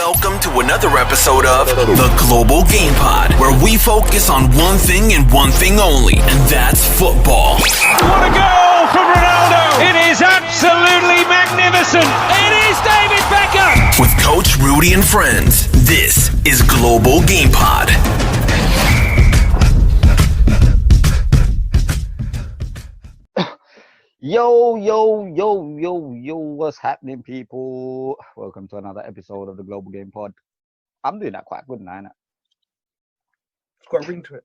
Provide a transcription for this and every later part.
welcome to another episode of The Global Game Pod, where we focus on one thing and one thing only, and that's football. What a goal from Ronaldo! It is absolutely magnificent! It is David Beckham! With Coach Rudy and friends, this is Global Game Pod. Yo, what's happening, people? Welcome to another episode of the Global Game Pod. I'm doing that quite good now, innit? It's got a ring to it.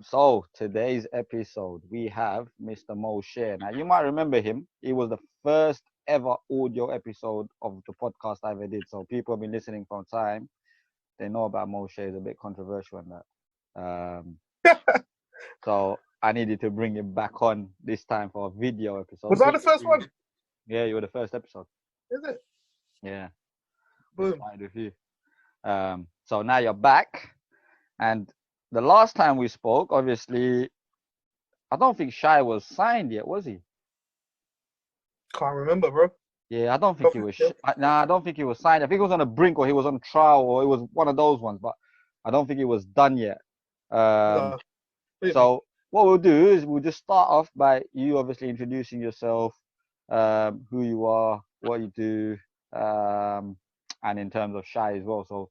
So today's episode, we have Mr. Mo Sher. Now, you might remember him. He was the first ever audio episode of the podcast I ever did. So people have been listening for a time. They know about Mo Sher. Is a bit controversial in that. So I needed to bring him back on this time for a video episode. Was I the first one? Yeah, you were the first episode. Is it? Yeah. Boom. Started with you. So now you're back. And the last time we spoke, obviously, I don't think Shai was signed yet, was he? Can't remember, bro. Yeah, I don't think he was. I don't think he was signed. I think he was on a brink, or he was on trial, or it was one of those ones. But I don't think he was done yet. No. So what we'll do is we'll just start off by you obviously introducing yourself, who you are, what you do, and in terms of Shai as well. So,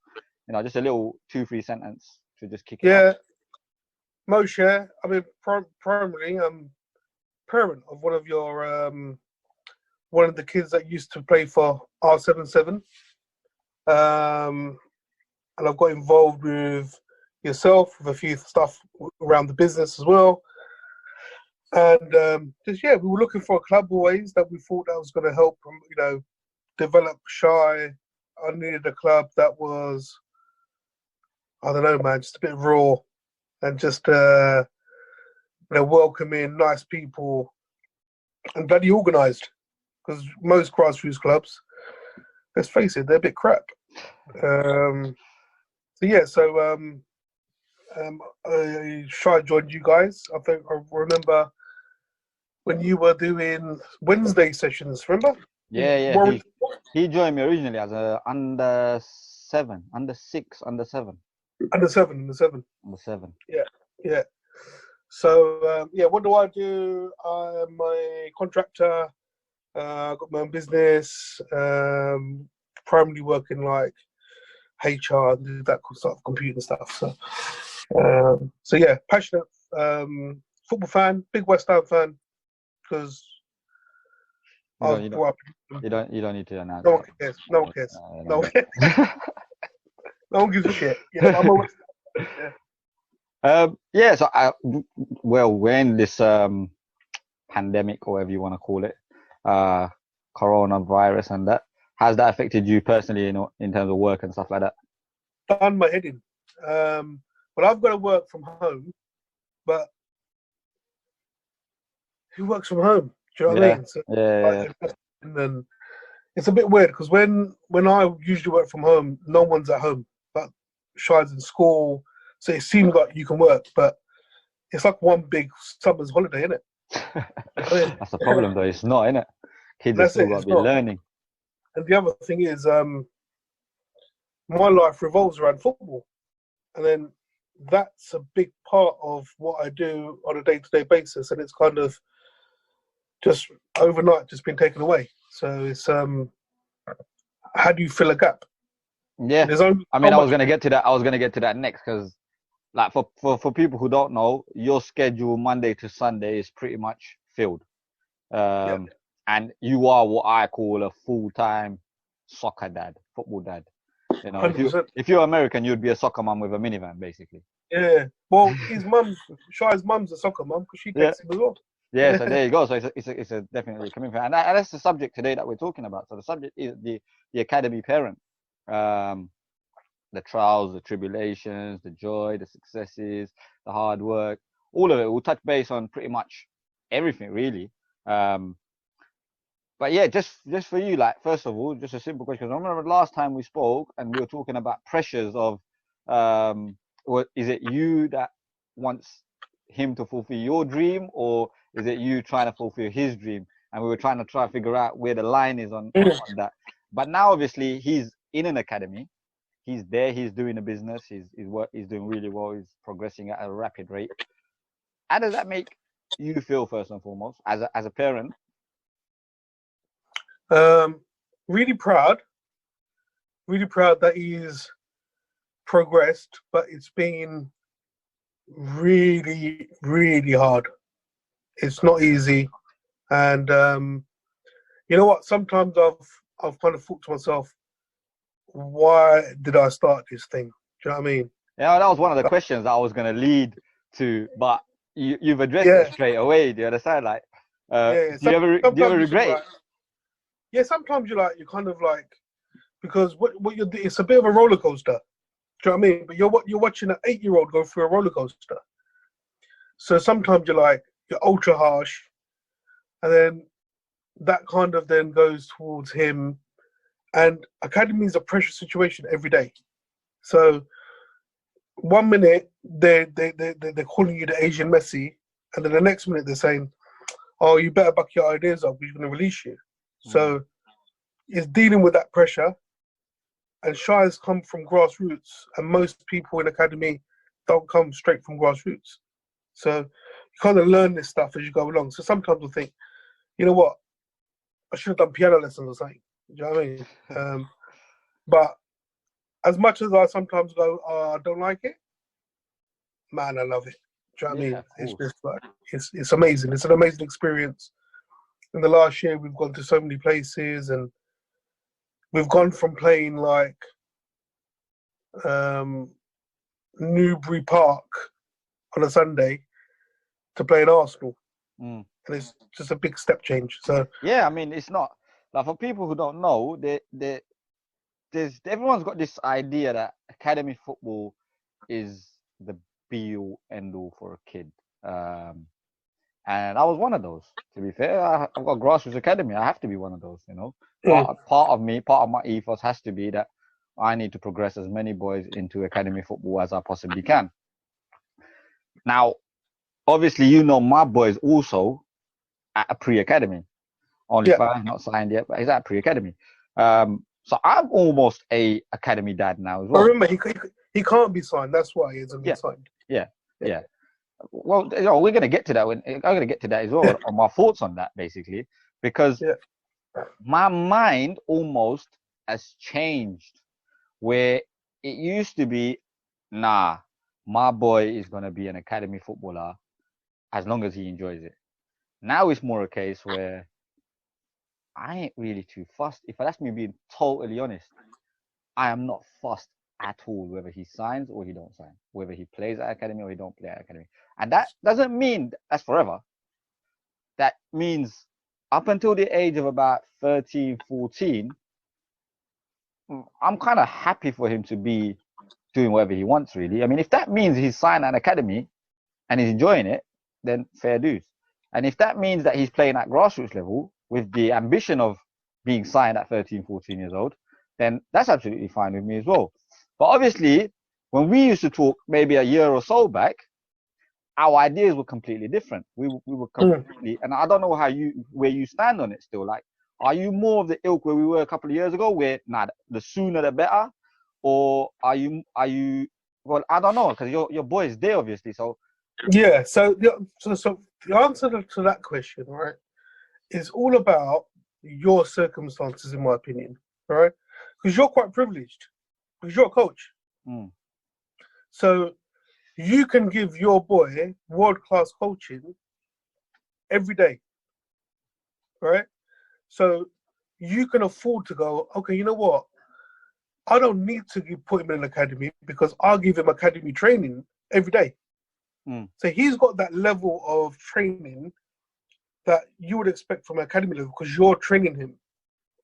just a little 2-3 sentence to just kick it off. Mo Sher. I mean, primarily, parent of one of your one of the kids that used to play for R77. And I've got involved with yourself with a few stuff around the business as well. And we were looking for a club always that we thought that was going to help, develop Shai. I needed a club that was, I don't know, man, just a bit raw and just, welcoming, nice people, and bloody organised. Because most grassroots clubs, let's face it, they're a bit crap. Shai joined you guys. I think I remember when you were doing Wednesday sessions, remember? Yeah. He joined me originally as a under 7. Under 7. Yeah. So, what do I do? I'm a contractor. I've got my own business. Primarily working like HR and that sort of computer stuff. So, passionate football fan, big West Ham fan, because you don't need to announce. No one cares. No one cares. No one cares. No one gives a shit. I'm a West Ham. So we're in this pandemic, or whatever you want to call it, coronavirus, and that. Has that affected you personally, in terms of work and stuff like that? Done my head in. Well, I've got to work from home, but who works from home? Do you know what I mean? So, and then it's a bit weird because when I usually work from home, no one's at home. But Shai's in school, so it seems like you can work, but it's like one big summer's holiday, isn't it? That's the problem, though. It's not, innit? Kids have still got to be learning. And the other thing is, my life revolves around football, and then that's a big part of what I do on a day-to-day basis, and it's kind of just overnight just been taken away. So it's how do you fill a gap? Yeah, I was going to get to that. I was going to get to that next, because like for people who don't know, your schedule Monday to Sunday is pretty much filled. And you are what I call a full-time soccer dad, football dad. If you're American, you'd be a soccer mum with a minivan, basically. Yeah. Well, Shai's mum's a soccer mum because she takes him as well. Yeah. So there you go. So it's a definitely coming from, and that's the subject today that we're talking about. So the subject is the academy parent, the trials, the tribulations, the joy, the successes, the hard work, all of it. We'll touch base on pretty much everything, really. But yeah, just for you, like, first of all, just a simple question. I remember last time we spoke and we were talking about pressures of, is it you that wants him to fulfill your dream, or is it you trying to fulfill his dream? And we were trying to figure out where the line is on that. But now, obviously, he's in an academy. He's there. He's doing a business. He's doing really well. He's progressing at a rapid rate. How does that make you feel first and foremost as a parent? Really proud that he's progressed, but it's been really, really hard. It's not easy, and you know what? Sometimes I've kind of thought to myself, why did I start this thing? Do you know what I mean? Yeah, that was one of the questions I was going to lead to, but you've addressed it straight away. Do you understand? Like, do you ever regret it? Yeah, sometimes you're kind of like, because what you're doing, it's a bit of a roller coaster. Do you know what I mean? But you're watching an 8-year-old go through a roller coaster. So sometimes you're ultra harsh, and then that kind of then goes towards him. And academy is a pressure situation every day. So 1 minute they're calling you the Asian Messi, and then the next minute they're saying, "Oh, you better back your ideas up. We're going to release you." So it's dealing with that pressure. And Shy has come from grassroots, and most people in academy don't come straight from grassroots. So you kind of learn this stuff as you go along. So sometimes I think, you know what, I should have done piano lessons or something. Do you know what I mean? But as much as I sometimes go, oh, I don't like it, man, I love it. Do you know what I mean? It's just like, it's amazing. It's an amazing experience. In the last year, we've gone to so many places, and we've gone from playing like Newbury Park on a Sunday to playing Arsenal. And it's just a big step change. So yeah, I mean, it's not like, for people who don't know, everyone's got this idea that academy football is the be-all end-all for a kid. And I was one of those, to be fair. I've got grassroots academy. I have to be one of those, you know. Part of my ethos has to be that I need to progress as many boys into academy football as I possibly can. Now, obviously, you know, my boy's also at a pre-academy. Only 5, not signed yet, but he's at pre-academy. So I'm almost a academy dad now as well. I remember, he can't be signed. That's why he hasn't been signed. Yeah. Well, you know, we're going to get to that. I'm going to get to that as well, on my thoughts on that, basically, because my mind almost has changed, where it used to be, nah, my boy is going to be an academy footballer as long as he enjoys it. Now it's more a case where I ain't really too fussed. If that's me being totally honest, I am not fussed at all whether he signs or he don't sign, whether he plays at academy or he don't play at academy. And that doesn't mean that's forever. That means up until the age of about 13, 14, I'm kind of happy for him to be doing whatever he wants, really. I mean, if that means he's signed at an academy and he's enjoying it, then fair dues. And if that means that he's playing at grassroots level with the ambition of being signed at 13, 14 years old, then that's absolutely fine with me as well. But obviously, when we used to talk maybe a year or so back, our ideas were completely different. We were completely, and I don't know where you stand on it still. Like, are you more of the ilk where we were a couple of years ago, where the sooner the better, or are you? Well, I don't know, because your boy is there, obviously. So yeah. So the answer to that question, right, is all about your circumstances, in my opinion, right? Because you're quite privileged, because you're a coach. So you can give your boy world-class coaching every day, right? So you can afford to go, okay, you know what? I don't need to put him in an academy, because I'll give him academy training every day. So he's got that level of training that you would expect from an academy level, because you're training him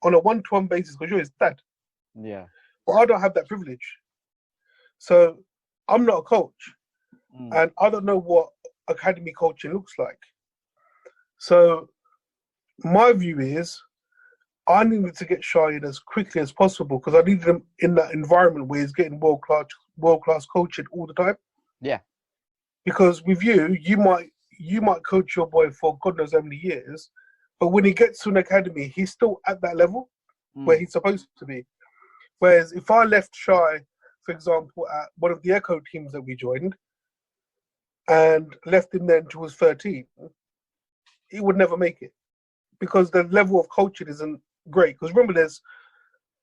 on a one-to-one basis, because you're his dad. Yeah. But I don't have that privilege. So I'm not a coach. And I don't know what academy coaching looks like. So my view is, I needed to get Shy in as quickly as possible, because I needed him in that environment where he's getting world-class coaching all the time. Yeah. Because with you might coach your boy for God knows how many years, but when he gets to an academy, he's still at that level where he's supposed to be. Whereas if I left Shy, for example, at one of the Echo teams that we joined, and left him there until he was 13, he would never make it because the level of coaching isn't great. Because remember, there's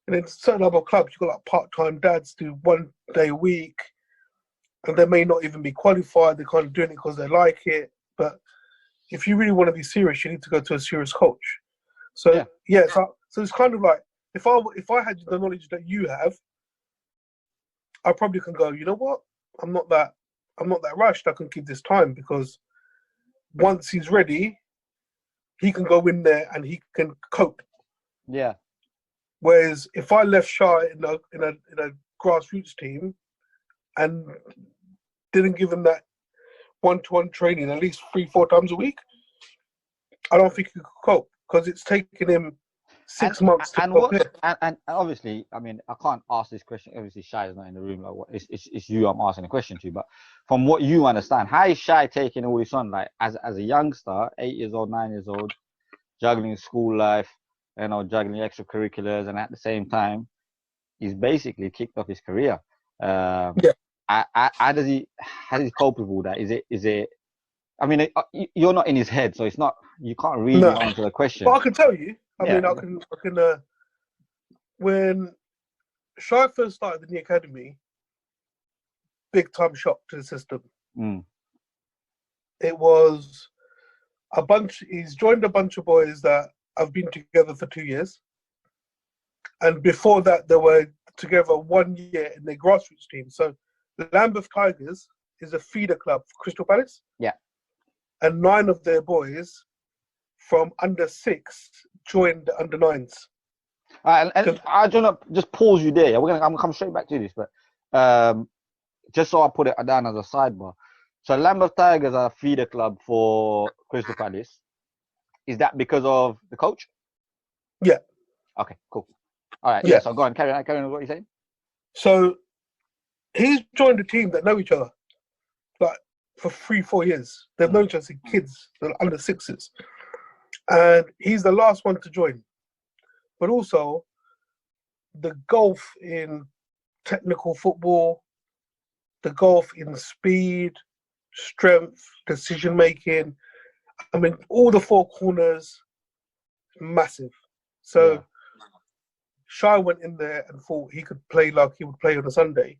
in certain other clubs, you've got like part-time dads do 1 day a week, and they may not even be qualified. They're kind of doing it because they like it. But if you really want to be serious, you need to go to a serious coach. So so it's kind of like if I had the knowledge that you have, I probably can go, you know what? I'm not that rushed. I can keep this time because once he's ready, he can go in there and he can cope. Yeah. Whereas if I left Shy in a grassroots team and didn't give him that one-to-one training at least 3-4 times a week, I don't think he could cope because it's taken him 6 months to prepare. And obviously, I mean, I can't ask this question. Obviously, Shy is not in the room. Like, it's you I'm asking the question to. But from what you understand, how is Shy taking all this on? Like, as a youngster, 8 years old, 9 years old, juggling school life, juggling extracurriculars, and at the same time, he's basically kicked off his career. How does he cope with all that? Is it? I mean, you're not in his head, so it's not. You can't really answer the question. But I can tell you. I can. When Shy first started in the academy, big time shock to the system. It was a bunch. He's joined a bunch of boys that have been together for 2 years, and before that, they were together 1 year in their grassroots team. So, the Lambeth Tigers is a feeder club for Crystal Palace. Yeah. And 9 of their boys from under 6 joined the under 9s. And I don't know, just pause you there. I'm gonna come straight back to this, but just so I put it down as a sidebar. So Lambeth Tigers are a feeder club for Crystal Palace. Is that because of the coach? Yeah. Okay, cool. All right. Yeah. So go on, carry on with what you're saying. So he's joined a team that know each other, like for 3-4 years. They've known each other since kids, they're under 6s, and he's the last one to join. But also, the gulf in technical football, the gulf in speed, strength, decision making. I mean, all the 4 corners, massive. So Shy went in there and thought he could play like he would play on a Sunday.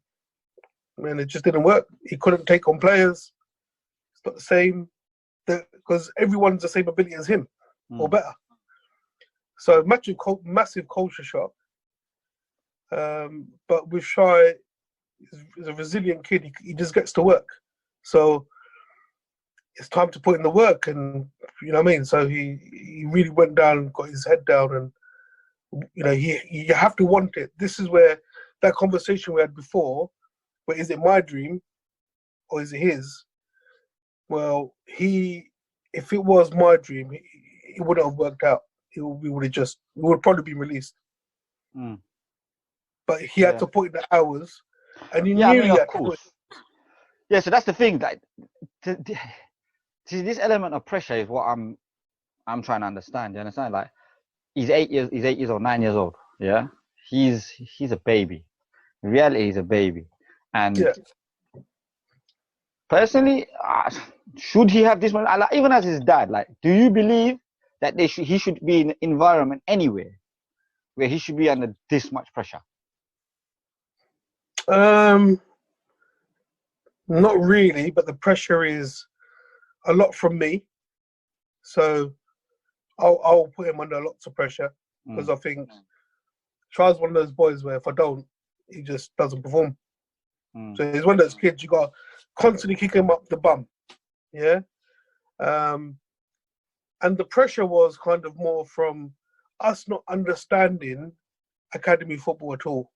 And it just didn't work. He couldn't take on players. It's not the same, because everyone's the same ability as him or better. So massive culture shock. But with Shy, he's a resilient kid. He just gets to work. So it's time to put in the work, and you know what I mean. So he really went down, got his head down, and you have to want it. This is where that conversation we had before, where is it my dream or is it his? Well, if it was my dream, it wouldn't have worked out. We would probably be released. But he had to put in the hours, and he knew he had to do it. Yeah, so that's the thing. Like, this element of pressure is what I'm trying to understand. You understand? Like, he's 8 years old, 9 years old. Yeah, he's a baby. In reality, he's a baby, and personally, should he have this one? Even as his dad, like, do you believe that he should be in an environment anywhere where he should be under this much pressure? Not really, but the pressure is a lot from me. So I'll put him under lots of pressure because I think Charles is one of those boys where if I don't, he just doesn't perform. So he's one of those kids you got to constantly kick him up the bum. Yeah. And the pressure was kind of more from us not understanding academy football at all.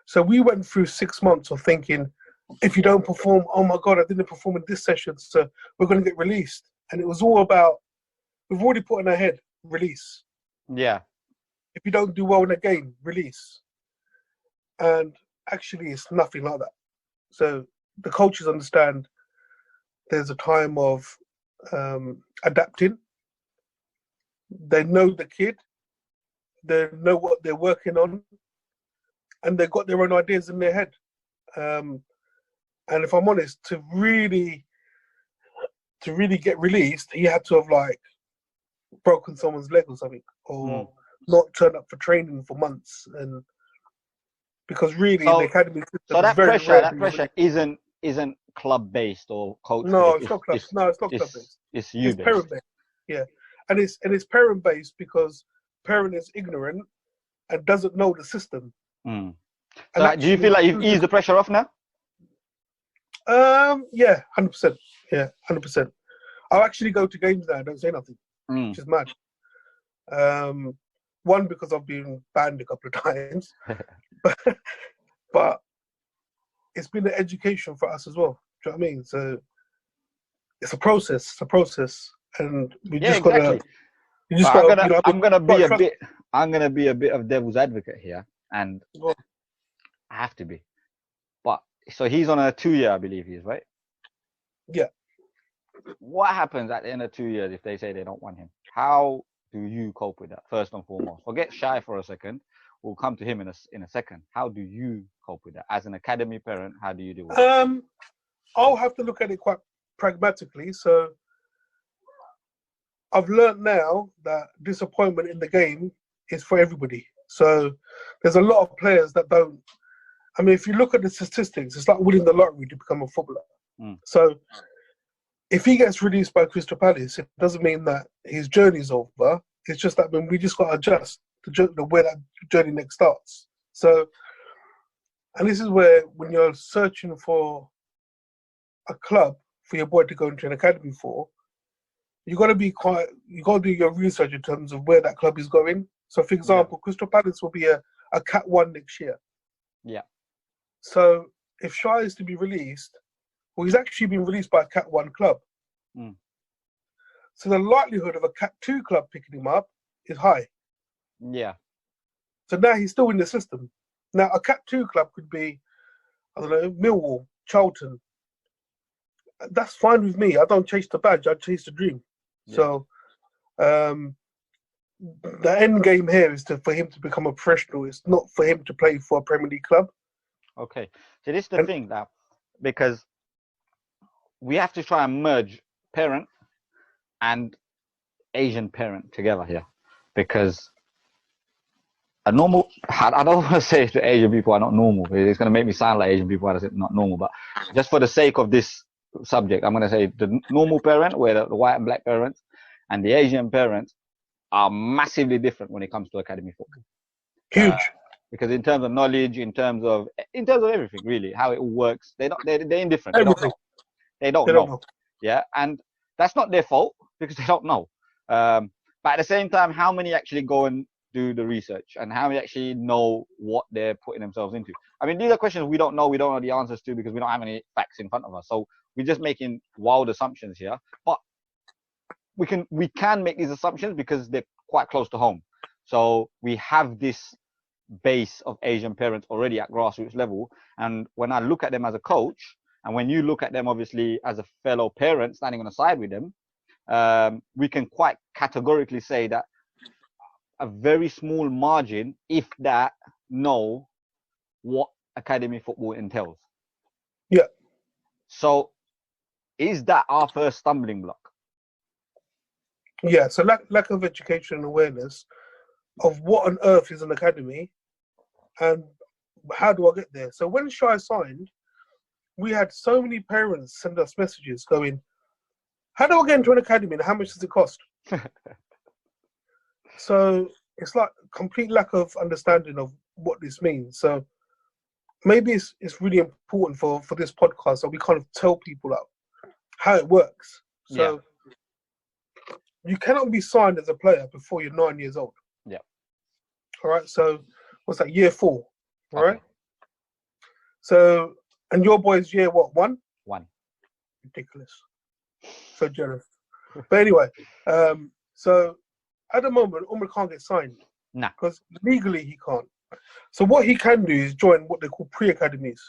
So we went through 6 months of thinking, if you don't perform, oh my God, I didn't perform in this session, so we're going to get released. And it was all about, we've already put in our head, release. Yeah. If you don't do well in a game, release. And actually, it's nothing like that. So the coaches understand there's a time of adapting. They know the kid. They know what they're working on. and they've got their own ideas in their head. And if I'm honest, to really get released, he had to have like broken someone's leg or something, or not turned up for training for months, and because really the academy system so that is very pressure isn't club based or coach based. No, it's not club. No, it's not club based. It's you based. Parent based. Yeah, and it's parent based because parent is ignorant and doesn't know the system. So do you feel like you've eased the pressure off now? Yeah, 100%. Yeah, 100%. I'll actually go to games now. I don't say nothing, which is mad. One, because I've been banned a couple of times, but it's been an education for us as well. Do you know what I mean? So it's a process. It's a process, and we just gotta. I'm gonna be a bit of devil's advocate here, and I have to be. But so he's on a 2-year, I believe he is, right? Yeah. What happens at the end of 2 years if they say they don't want him? How do you cope with that? First and foremost, forget Shy for a second. We'll come to him in a second. How do you cope with that as an academy parent? How do you deal with it? I'll have to look at it quite pragmatically. So I've learned now that disappointment in the game is for everybody. So there's a lot of players that don't. I mean, if you look at the statistics, it's like winning the lottery to become a footballer. So if he gets released by Crystal Palace, it doesn't mean that his journey's over. It's just that we just got to adjust to where that journey next starts. So, and this is where when you're searching for a club for your boy to go into an academy for, you got to do your research in terms of where that club is going. So, for example, Crystal Palace will be a Cat 1 next year. Yeah. So, if Shai is to be released, well, he's actually been released by a Cat 1 club. So the likelihood of a Cat 2 club picking him up is high. Yeah. So now he's still in the system. Now, a Cat 2 club could be, I don't know, Millwall, Charlton. That's fine with me. I don't chase the badge. I chase the dream. Yeah. So the end game here is for him to become a professional. It's not for him to play for a Premier League club. Okay. So this is the thing now, because we have to try and merge parent and Asian parent together here, because a normal, I don't want to say the Asian people are not normal. It's going to make me sound like Asian people are not normal, but just for the sake of this subject, I'm going to say the normal parent, where the white and black parents, and the Asian parents are massively different when it comes to academy football. Huge. Because in terms of knowledge, in terms of everything, really, how it all works, they're indifferent. They don't know. Yeah, and that's not their fault because they don't know. But at the same time, how many actually go and do the research, and how many actually know what they're putting themselves into? I mean, these are questions we don't know the answers to, because we don't have any facts in front of us. So we're just making wild assumptions here. But we can make these assumptions because they're quite close to home. So we have this base of Asian parents already at grassroots level. And when I look at them as a coach, and when you look at them, obviously, as a fellow parent standing on the side with them, we can quite categorically say that a very small margin, if that, know what academy football entails. Yeah. So is that our first stumbling block? Yeah, so lack of education and awareness of what on earth is an academy and how do I get there. So when Shai signed, we had so many parents send us messages going, how do I get into an academy and how much does it cost? So it's like complete lack of understanding of what this means. So maybe it's really important for this podcast that we kind of tell people how it works. So you cannot be signed as a player before you're 9 years old. Yeah. All right. So what's that? Year 4. All right. Okay. So, and your boy's year what? 1? 1. Ridiculous. So jealous. But anyway, so at the moment, Umar can't get signed. Nah. Because legally he can't. So what he can do is join what they call pre-academies.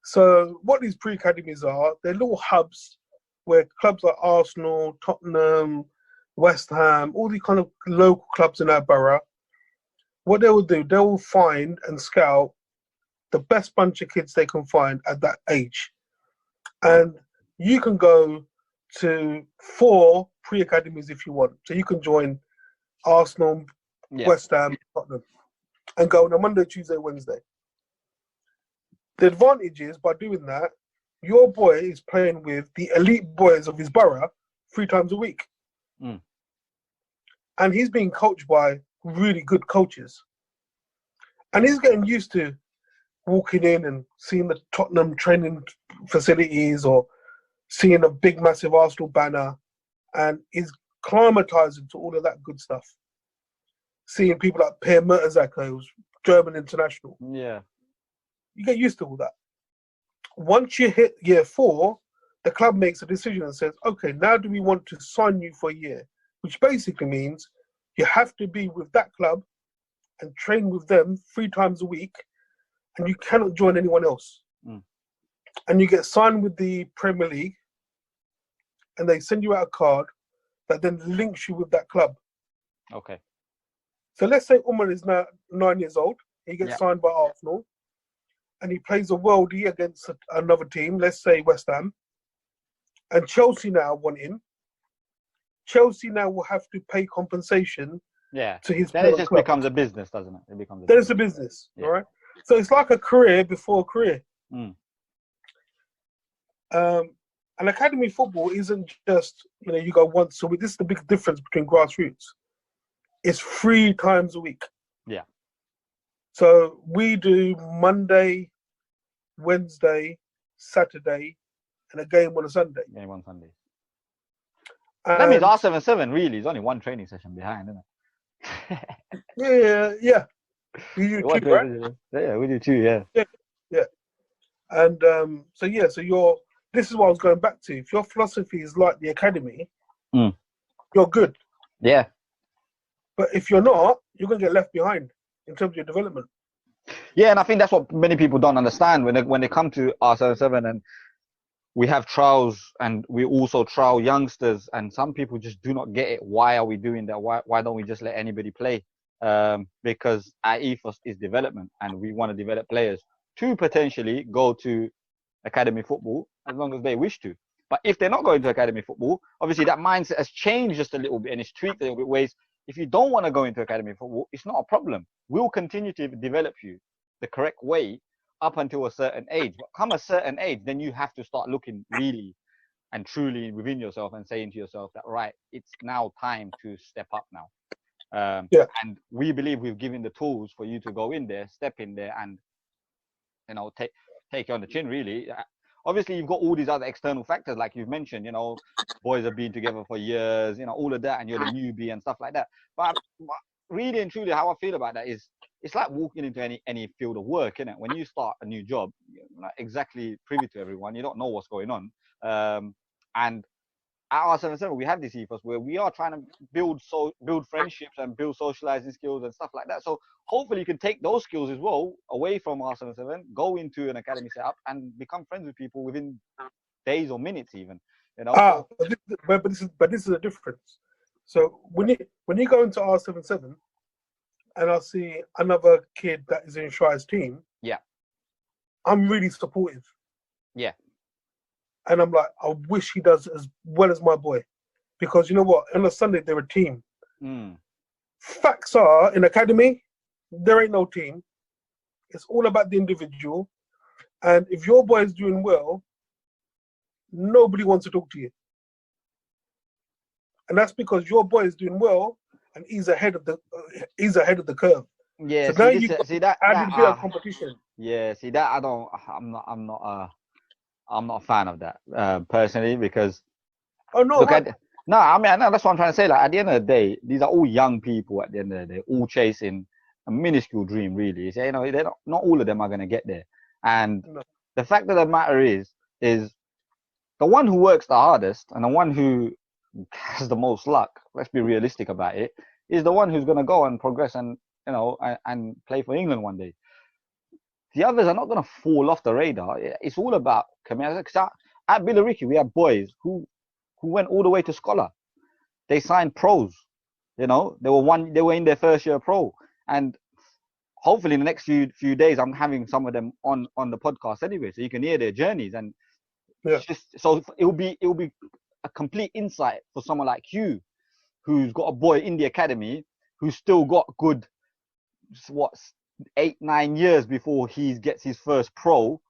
So what these pre-academies are, they're little hubs where clubs like Arsenal, Tottenham, West Ham, all these kind of local clubs in our borough what they will do, they will find and scout the best bunch of kids they can find at that age. And you can go to 4 pre-academies if you want. So you can join Arsenal, West Ham, Tottenham, and go on a Monday, Tuesday, Wednesday. The advantage is, by doing that, your boy is playing with the elite boys of his borough 3 times a week. Mm. And he's being coached by really good coaches. And he's getting used to walking in and seeing the Tottenham training facilities or seeing a big, massive Arsenal banner. And he's climatizing to all of that good stuff. Seeing people like Per Mertesacker, who's German international. Yeah. You get used to all that. Once you hit year 4, the club makes a decision and says, okay, now do we want to sign you for a year? Which basically means you have to be with that club and train with them 3 times a week, and you cannot join anyone else. Mm. And you get signed with the Premier League, and they send you out a card that then links you with that club. Okay. So let's say Umar is now 9 years old. He gets signed by Arsenal, and he plays a worldie against another team, let's say West Ham, and Chelsea now want him. Chelsea now will have to pay compensation to his then it just club. becomes a business, doesn't it? It becomes a business, all right? So it's like a career before a career. Mm. And academy football isn't just, you go once a week. This is the big difference between grassroots. It's 3 times a week. Yeah. So we do Monday, Wednesday, Saturday, and a game on a Sunday. Game on Sunday. And that means R77 really is only 1 training session behind, isn't it? Yeah. We do 2, right? Yeah, we do 2, yeah. Yeah. And so this is what I was going back to. If your philosophy is like the academy, you're good. Yeah. But if you're not, you're going to get left behind in terms of your development. Yeah, and I think that's what many people don't understand when they come to R77 and we have trials and we also trial youngsters, and some people just do not get it. Why are we doing that? Why don't we just let anybody play? Because our ethos is development, and we want to develop players to potentially go to academy football as long as they wish to. But if they're not going to academy football, obviously that mindset has changed just a little bit and it's tweaked a little bit ways. If you don't want to go into academy football, it's not a problem. We'll continue to develop you the correct way up until a certain age. But come a certain age, then you have to start looking really and truly within yourself and saying to yourself that, right, it's now time to step up now. And we believe we've given the tools for you to go in there, step in there, and take you on the chin, really. Obviously, you've got all these other external factors, like you've mentioned, boys have been together for years, all of that, and you're the newbie and stuff like that. But really and truly, how I feel about that is, it's like walking into any field of work, innit? When you start a new job, you're not exactly privy to everyone. You don't know what's going on. And at R77, we have this ethos where we are trying to build friendships and build socializing skills and stuff like that. So hopefully you can take those skills as well away from R77, go into an academy setup and become friends with people within days or minutes even. But this is a difference. So when you go into R77 and I see another kid that is in Shai's team, I'm really supportive. Yeah. And I'm like, I wish he does as well as my boy. Because you know what? On a Sunday, they're a team. Facts are, in academy, there ain't no team. It's all about the individual. And if your boy is doing well, nobody wants to talk to you. And that's because your boy is doing well and he's ahead of the curve. Yeah, so now you add a bit of competition. Yeah, see that I'm not a fan of that personally, because I know that's what I'm trying to say. Like, at the end of the day, these are all young people. At the end of the day, all chasing a minuscule dream, really. So, they're not all of them are going to get there. And the fact of the matter is the one who works the hardest and the one who has the most luck, let's be realistic about it, is the one who's going to go and progress and and play for England one day. The others are not going to fall off the radar. It's all about community. At Billericay, we have boys who went all the way to scholar. They signed pros. They were in their first year pro, and hopefully in the next few days, I'm having some of them on the podcast anyway, so you can hear their journeys. And Yeah. so it will be a complete insight for someone like you, who's got a boy in the academy, who's still got good, 8-9 years before he gets his first pro.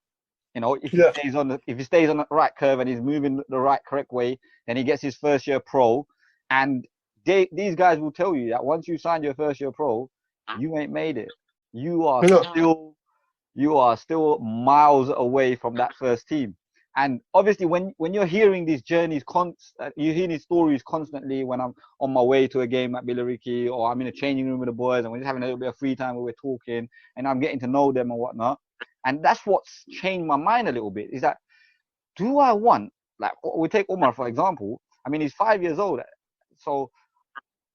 You know, if he stays on the right curve and he's moving the right correct way, then he gets his first year pro. And these guys will tell you that once you sign your first year pro, you ain't made it. You are still miles away from that first team. And obviously, when you're hearing these journeys, you hear these stories constantly. When I'm on my way to a game at Billericay, or I'm in a changing room with the boys, and we're just having a little bit of free time where we're talking, and I'm getting to know them and whatnot. And that's what's changed my mind a little bit. Is that, do I want, like, we take Omar for example. I mean, he's 5 years old, so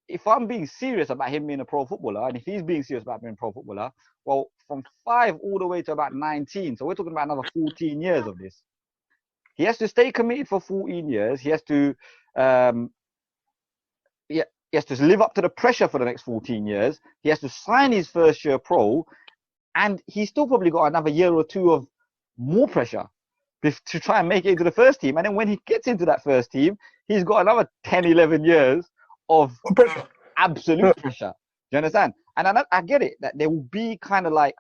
if I'm being serious about him being a pro footballer, and if he's being serious about being a pro footballer, well, from 5 all the way to about 19, so we're talking about another 14 years of this. He has to stay committed for 14 years. He has to, he has to live up to the pressure for the next 14 years. He has to sign his first year pro, and he's still probably got another year or two of more pressure to try and make it into the first team. And then when he gets into that first team, he's got another 10, 11 years of absolute pressure. Do you understand? And I get it, that they will be kind of like,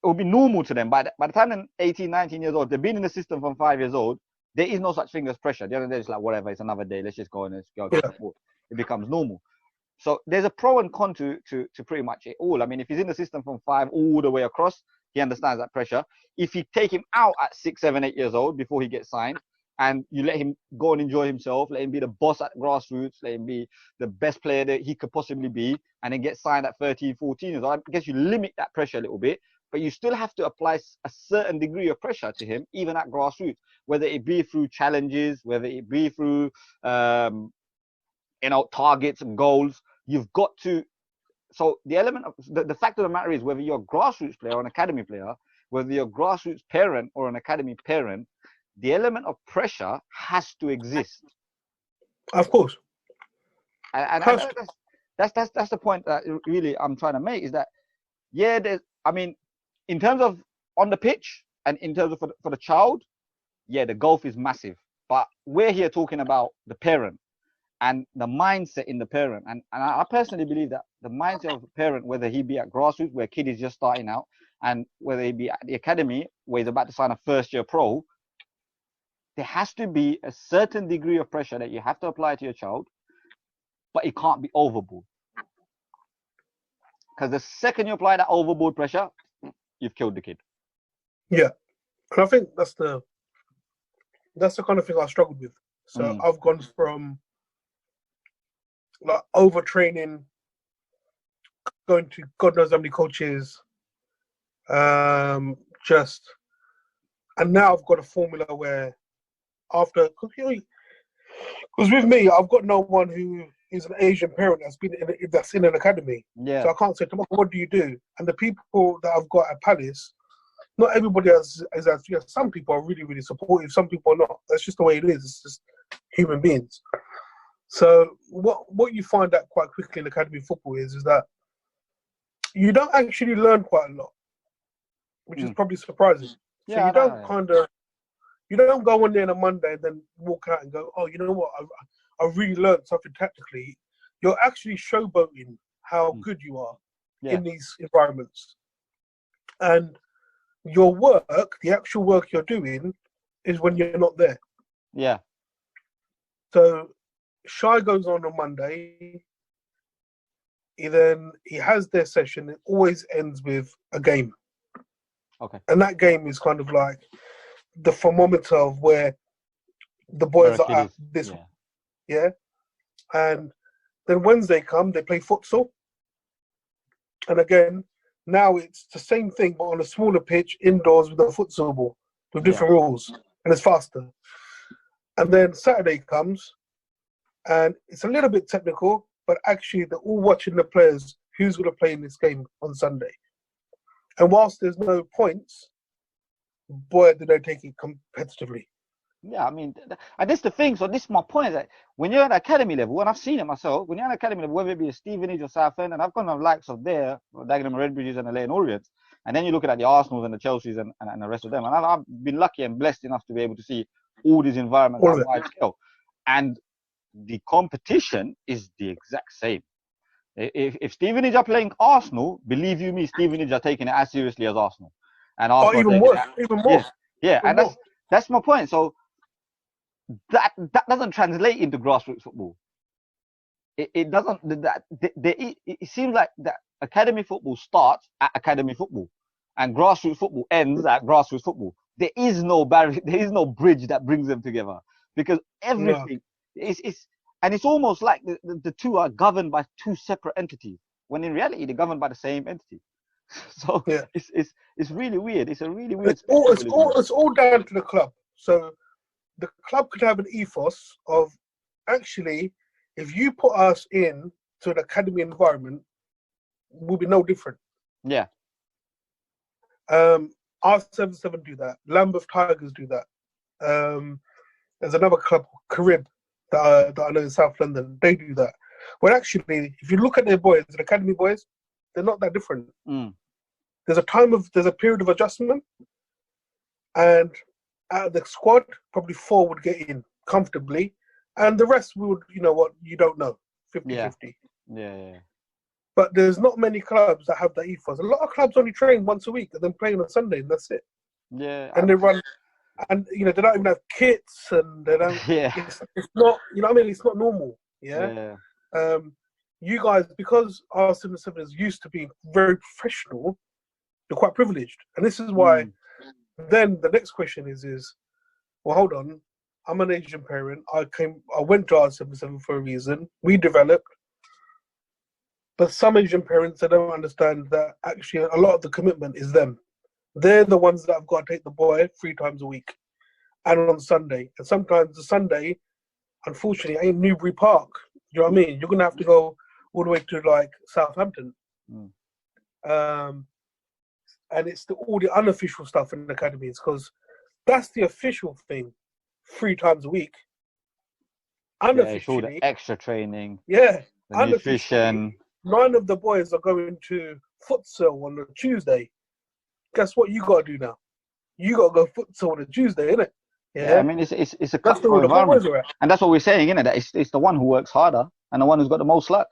it will be normal to them. By the time they're 18, 19 years old, they've been in the system from 5 years old, there is no such thing as pressure. The other day, it's like, whatever, it's another day, let's just go and let's go to the sport. It becomes normal. So there's a pro and con to pretty much it all. I mean, if he's in the system from 5 all the way across, he understands that pressure. If you take him out at 6, 7, 8 years old before he gets signed, and you let him go and enjoy himself, let him be the boss at grassroots, let him be the best player that he could possibly be, and then get signed at 13, 14 years old, I guess you limit that pressure a little bit, but you still have to apply a certain degree of pressure to him, even at grassroots, whether it be through challenges, whether it be through, targets and goals. You've got to. So the element of the fact of the matter is, whether you're a grassroots player or an academy player, whether you're a grassroots parent or an academy parent, the element of pressure has to exist. Of course. And that's the point that really I'm trying to make, is that, I mean, in terms of on the pitch and in terms of for the child, the gulf is massive. But we're here talking about the parent and the mindset in the parent. And I personally believe that the mindset of the parent, whether he be at grassroots where a kid is just starting out, and whether he be at the academy where he's about to sign a first year pro, there has to be a certain degree of pressure that you have to apply to your child, but it can't be overboard. Because the second you apply that overboard pressure, you've killed the kid. Yeah. And I think that's the kind of thing I struggled with. So I've gone from like overtraining, going to God knows how many coaches, and now I've got a formula where because with me, I've got no one who is an Asian parent that's in an academy. Yeah. So I can't say to them, what do you do? And the people that I've got at Palace, not everybody is as some people are really, really supportive, some people are not. That's just the way it is. It's just human beings. So what you find out quite quickly in academy football is that you don't actually learn quite a lot, which is probably surprising. So you don't go on there on a Monday and then walk out and go, oh, you know what, I've really learned something tactically. You're actually showboating how good you are in these environments. And your work, the actual work you're doing, is when you're not there. Yeah. So Shy goes on Monday. He has their session. It always ends with a game. Okay. And that game is kind of like the thermometer of where the boys are at this one. Yeah. And then Wednesday come, they play futsal. And again, now it's the same thing, but on a smaller pitch, indoors with a futsal ball, with different rules. And it's faster. And then Saturday comes, and it's a little bit technical, but actually they're all watching the players, who's going to play in this game on Sunday. And whilst there's no points, boy, do they take it competitively. Yeah, I mean, and this is the thing. So this is my point. That when you're at academy level, and I've seen it myself, when you're at academy level, whether it be a Stevenage or Southend, and I've gone on the likes of there, Dagenham Redbridges and the Leyton Orients, and then you look at the Arsenals and the Chelseas and the rest of them. And I've been lucky and blessed enough to be able to see all these environments All at of it. wide scale. And the competition is the exact same. If Stevenage are playing Arsenal, believe you me, Stevenage are taking it as seriously as Arsenal. And Arsenal Or even worse, even more. Yeah, Even and more. that's my point. So that doesn't translate into grassroots football. It doesn't. It seems like that academy football starts at academy football, and grassroots football ends at grassroots football. There is no barrier. There is no bridge that brings them together, because everything is and it's almost like the two are governed by two separate entities, when in reality they're governed by the same entity. So Yeah. it's really weird. It's a really weird. It's all down to the club. So the club could have an ethos of, actually, if you put us in to an academy environment, we'll be no different. Yeah. R77 do that. Lambeth Tigers do that. There's another club, Carib, that I know in South London. They do that. Well, actually, if you look at their boys, the academy boys, they're not that different. There's a period of adjustment, and out of the squad, probably 4 would get in comfortably, and the rest would, you don't know, 50-50. Yeah. But there's not many clubs that have that ethos. A lot of clubs only train once a week and then play on a Sunday, and that's it. Yeah. And they run, and they don't even have kits, and they don't. Yeah. It's not, it's not normal. Yeah. You guys, because R77 is used to being very professional, you're quite privileged, and this is why. Then the next question is, well, hold on. I'm an Asian parent. I went to R77 for a reason. We developed. But some Asian parents, they don't understand that actually a lot of the commitment is them. They're the ones that have got to take the boy 3 times a week and on Sunday. And sometimes the Sunday, unfortunately, ain't Newbury Park. You know what I mean? You're going to have to go all the way to like Southampton. And it's all the unofficial stuff in the academies, because that's the official thing 3 times a week. Unofficially, it's all the extra training. Yeah. The nutrition. None of the boys are going to futsal on a Tuesday. Guess what you got to do now? You got to go futsal on a Tuesday, innit? Yeah, I mean, it's a cutthroat environment. And that's what we're saying, innit? That it's the one who works harder and the one who's got the most luck.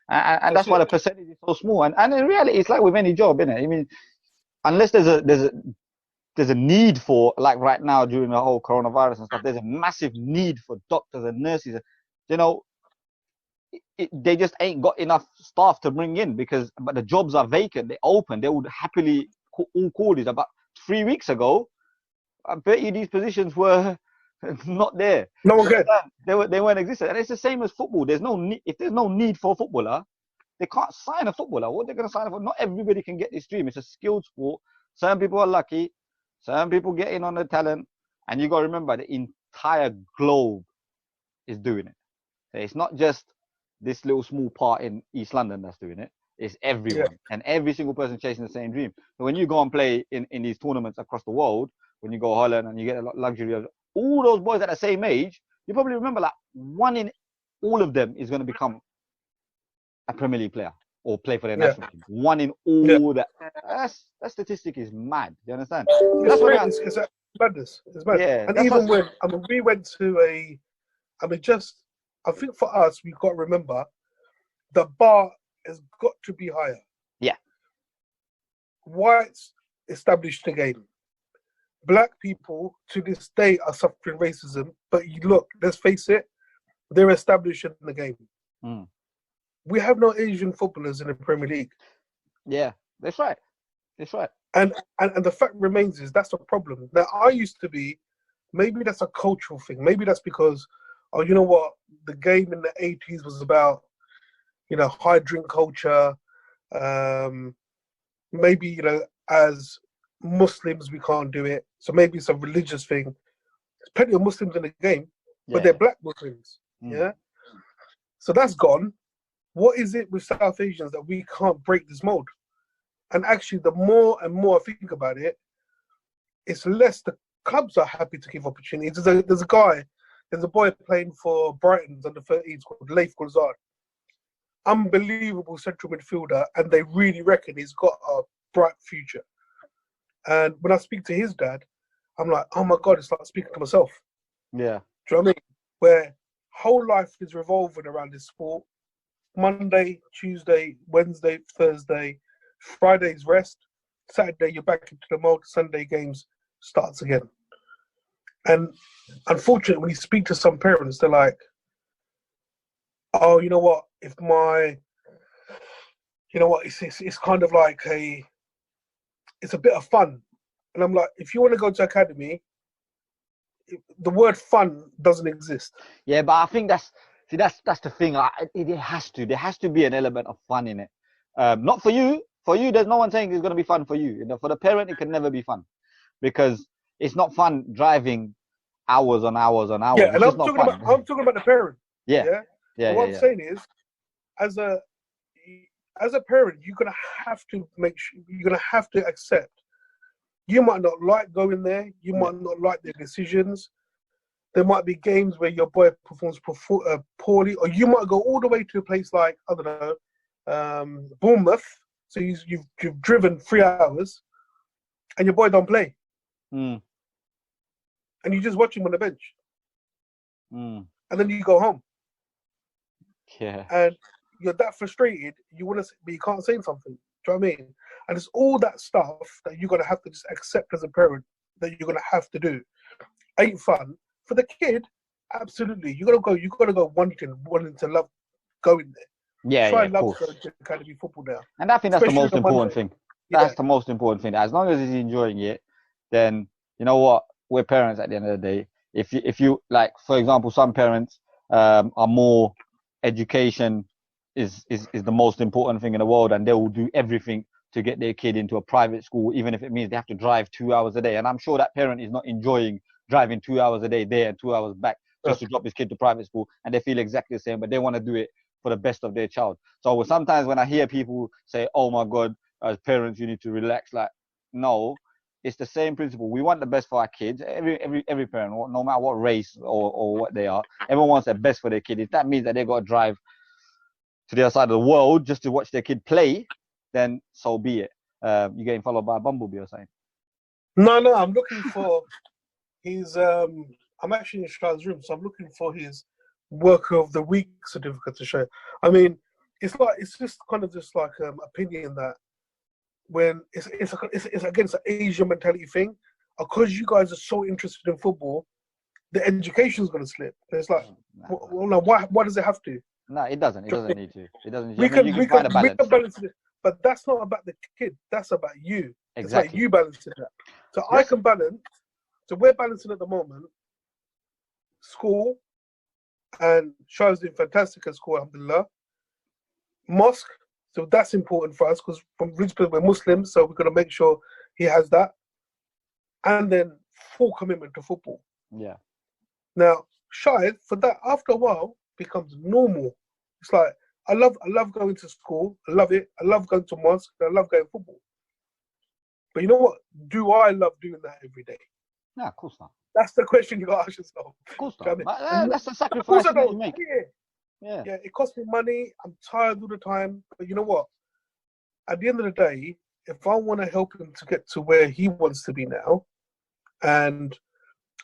And that's why the percentage is so small. And in reality, it's like with any job, innit? I mean, unless there's a need for, like right now during the whole coronavirus and stuff, there's a massive need for doctors and nurses. They just ain't got enough staff to bring in, but the jobs are vacant. They're open. They would happily all call these. About 3 weeks ago, I bet you these positions were not there. No one cared. They weren't existing. And it's the same as football. There's no need. If there's no need for a footballer, they can't sign a footballer. What they're going to sign for? Not everybody can get this dream. It's a skilled sport. Some people are lucky. Some people get in on the talent. And you got to remember, the entire globe is doing it. So it's not just this little small part in East London that's doing it. It's everyone. And every single person chasing the same dream. So when you go and play in these tournaments across the world, when you go to Holland and you get a luxury of all those boys at the same age, you probably remember like 1 in all of them is going to become a Premier League player or play for their national team. 1 in all that. That statistic is mad. Do you understand? It's madness. It's mad. Yeah, and even when we went to I think for us, we've got to remember the bar has got to be higher. Yeah. Whites established the game. Black people to this day are suffering racism, but you look, let's face it, they're establishing the game. We have no Asian footballers in the Premier League. Yeah, that's right. That's right. And the fact remains is that's a problem. Now, I used to be, maybe that's a cultural thing. Maybe that's because, you know what, the game in the 80s was about, high drink culture. Maybe, as Muslims, we can't do it. So maybe it's a religious thing. There's plenty of Muslims in the game, but they're black Muslims. Yeah. So that's gone. What is it with South Asians that we can't break this mold? And actually, the more and more I think about it, it's less the clubs are happy to give opportunities. There's a boy playing for Brighton's under 13s called Leif Gulzard. Unbelievable central midfielder, and they really reckon he's got a bright future. And when I speak to his dad, I'm like, oh my God, it's like speaking to myself. Yeah. Do you know what I mean? Where whole life is revolving around this sport. Monday, Tuesday, Wednesday, Thursday, Friday's rest. Saturday, you're back into the mode. Sunday games starts again. And unfortunately, when you speak to some parents, they're like, oh, you know what? It's kind of like it's a bit of fun. And I'm like, if you want to go to academy, the word fun doesn't exist. Yeah, but I think that's the thing. There has to be an element of fun in it. Not for you. For you, there's no one saying it's going to be fun for you. You know, for the parent, it can never be fun because it's not fun driving hours on hours on hours. Yeah, and I'm talking about the parent. Yeah. What I'm saying is, as a parent, you're gonna have to accept. You might not like going there. You might not like their decisions. There might be games where your boy performs poorly, or you might go all the way to a place like, I don't know, Bournemouth. So you've driven 3 hours, and your boy don't play, and you just watch him on the bench, and then you go home. Yeah. And you're that frustrated, you want to, but you can't say something. Do you know what I mean? And it's all that stuff that you're gonna have to just accept as a parent that you're gonna have to do. Ain't fun for the kid. Absolutely, you gotta go wanting to love going there. Yeah, Try of love course. going to academy football now. And I think that's the most important thing. That's Yeah. the most important thing. As long as he's enjoying it, then you know what? We're parents at the end of the day. If you like, for example, some parents are more education is the most important thing in the world, and they will do everything to get their kid into a private school, even if it means they have to drive 2 hours a day. And I'm sure that parent is not enjoying driving 2 hours a day there and 2 hours back just to drop his kid to private school, and they feel exactly the same, but they want to do it for the best of their child. So sometimes when I hear people say, oh my God, as parents, you need to relax, like, no, it's the same principle. We want the best for our kids. Every parent, no matter what race or what they are, everyone wants the best for their kid. If that means that they got to drive to the other side of the world just to watch their kid play, then so be it. You're getting followed by a bumblebee or something? No, I'm looking for his, I'm actually in Shah's room, so I'm looking for his Worker of the Week certificate to show. I mean, it's just kind of just like opinion that when it's against the Asian mentality thing, because you guys are so interested in football, the education's going to slip. And it's like, well, no, why does it have to? No, it doesn't. It doesn't need to. It doesn't. We can find a balance. We can balance it, but that's not about the kid. That's about you. Exactly. It's like you balancing that. So yes. I can balance. So we're balancing at the moment. School, and Shah's doing fantastic at school, alhamdulillah. Mosque, so that's important for us because from Brisbane we're Muslims, so we've got to make sure he has that. And then full commitment to football. Yeah. Now, Shah, for that, after a while, becomes normal. It's like, I love going to school. I love it. I love going to mosque. I love going to football. But you know what? Do I love doing that every day? No, of course not. That's the question you got to ask yourself. Of course not. You know I mean? That's a sacrifice that you make. Yeah, it costs me money. I'm tired all the time. But you know what? At the end of the day, if I want to help him to get to where he wants to be now, and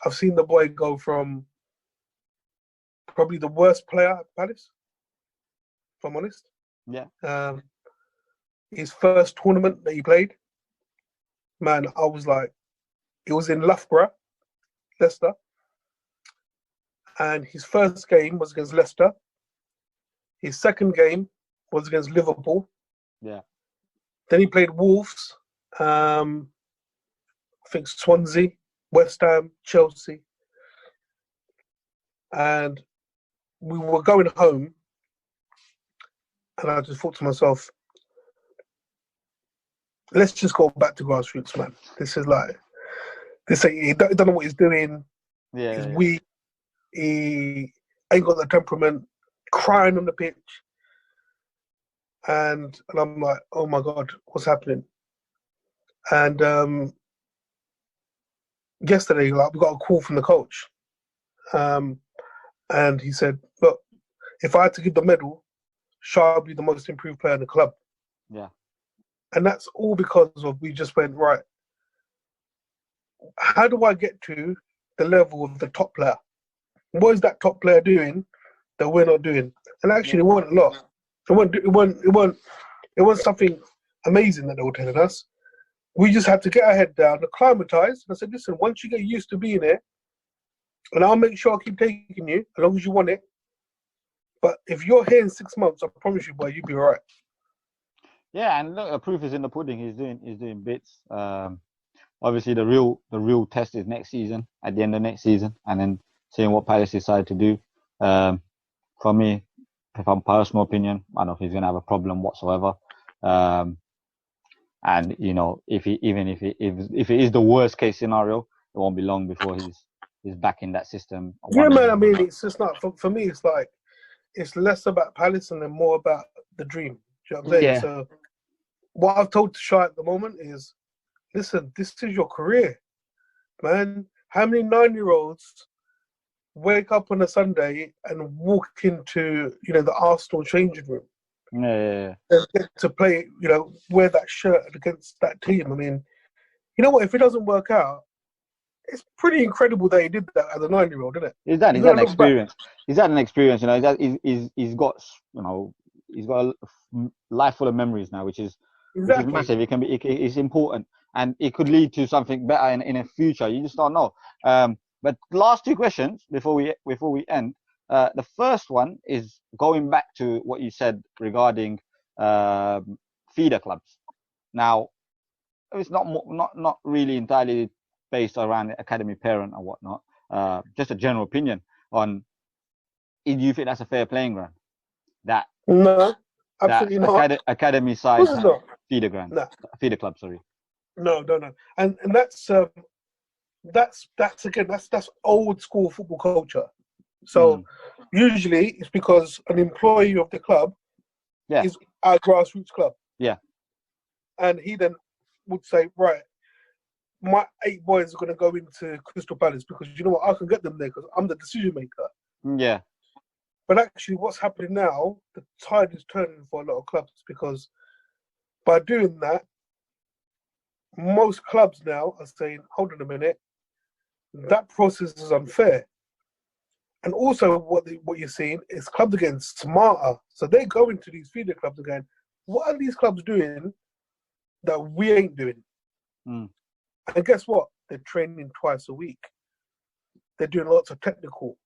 I've seen the boy go from probably the worst player at Palace, if I'm honest. Yeah. His first tournament that he played, man, I was like, it was in Loughborough, Leicester. And his first game was against Leicester. His second game was against Liverpool. Yeah. Then he played Wolves, I think Swansea, West Ham, Chelsea. And we were going home, and I just thought to myself, let's just go back to grassroots, man. He don't know what he's doing. Yeah. He's weak. He ain't got the temperament, crying on the pitch. And I'm like, oh my God, what's happening? And yesterday, like we got a call from the coach, and he said, "Look, if I had to give the medal, Shah would be the most improved player in the club." Yeah. And that's all because of we just went right. How do I get to the level of the top player? What is that top player doing that we're not doing? And actually, it wasn't a lot. It wasn't something amazing that they were telling us. We just had to get our head down, acclimatise. I said, listen, once you get used to being here, and I'll make sure I keep taking you as long as you want it. But if you're here in 6 months, I promise you, boy, you'll be all right. Yeah, and look, the proof is in the pudding. He's doing bits. Obviously, the real test is next season, at the end of next season, and then seeing what Palace decide to do. For me, if I'm personal opinion, I don't know if he's going to have a problem whatsoever. And you know, if it is the worst case scenario, it won't be long before he's back in that system. Yeah, man. I mean, it's just not for me. It's like it's less about Palace and then more about the dream. Do you know what I'm saying? Yeah. So, what I've told Shah at the moment is, listen, this is your career, man. How many 9-year-olds wake up on a Sunday and walk into the Arsenal changing room? Yeah. And get to play, wear that shirt against that team. I mean, you know what? If it doesn't work out, it's pretty incredible that he did that as a 9-year-old, isn't it? He's had an experience. He's had an experience. You know, he's got a life full of memories now, which is massive. It can be. It's important, and it could lead to something better in the future. You just don't know. But last two questions before we end. The first one is going back to what you said regarding feeder clubs. Now, it's not really entirely based around academy parent or whatnot. Just a general opinion on: do you think that's a fair playing ground? No, absolutely not. Academy side feeder ground, feeder club. Sorry. No, and that's again that's old school football culture. So usually it's because an employee of the club is our grassroots club. Yeah. And he then would say, right, my 8 boys are going to go into Crystal Palace because you know what, I can get them there because I'm the decision maker. Yeah. But actually what's happening now, the tide is turning for a lot of clubs because by doing that, most clubs now are saying, hold on a minute, that process is unfair. And also what you're seeing is clubs are getting smarter. So they go into these feeder clubs and going, what are these clubs doing that we ain't doing? And guess what? They're training twice a week. They're doing lots of technical.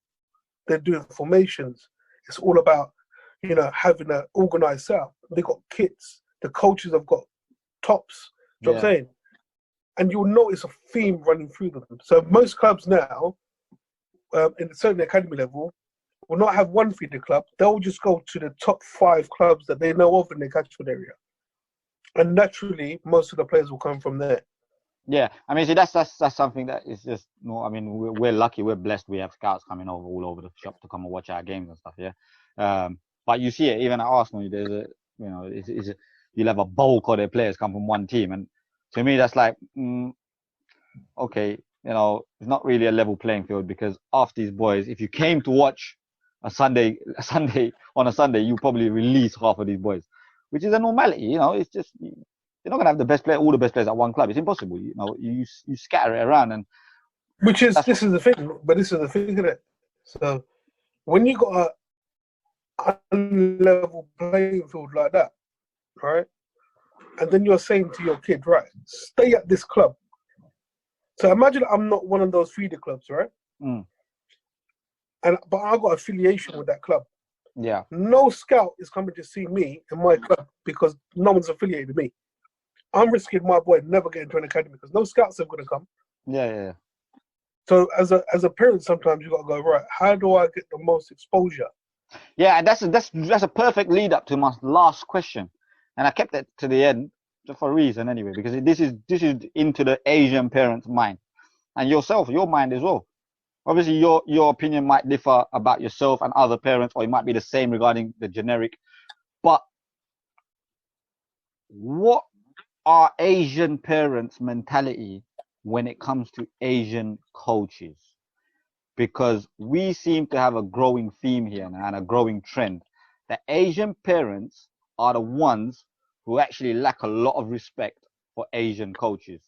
They're doing formations. It's all about, having an organised setup. They've got kits. The coaches have got tops. Do you know what I'm saying? And you'll notice a theme running through them. So most clubs now, in a certain academy level, will not have one feeder club. They'll just go to the top 5 clubs that they know of in their catchment area. And naturally, most of the players will come from there. Yeah, I mean, see, that's something that is just I mean, we're lucky, we're blessed. We have scouts coming all over the shop to come and watch our games and stuff. Yeah, but you see it even at Arsenal. There's you'll have a bulk of their players come from one team, and to me, that's like, okay, it's not really a level playing field because after these boys, if you came to watch on a Sunday, you probably release half of these boys, which is a normality. It's just. You're not gonna have all the best players at one club. It's impossible. You scatter it around, and this is the thing. But this is the thing, isn't it? So when you got a unlevel playing field like that, right? And then you're saying to your kid, right, stay at this club. So imagine I'm not one of those feeder clubs, right? But I got affiliation with that club. Yeah. No scout is coming to see me in my club because no one's affiliated with me. I'm risking my boy never getting to an academy because no scouts are going to come. Yeah. So as a parent, sometimes you got to go, right, how do I get the most exposure? Yeah, and that's a perfect lead up to my last question, and I kept it to the end for a reason anyway, because this is into the Asian parent's mind, and your mind as well. Obviously, your opinion might differ about yourself and other parents, or it might be the same regarding the generic. But what are Asian parents' mentality when it comes to Asian coaches, because we seem to have a growing theme here now and a growing trend that Asian parents are the ones who actually lack a lot of respect for Asian coaches.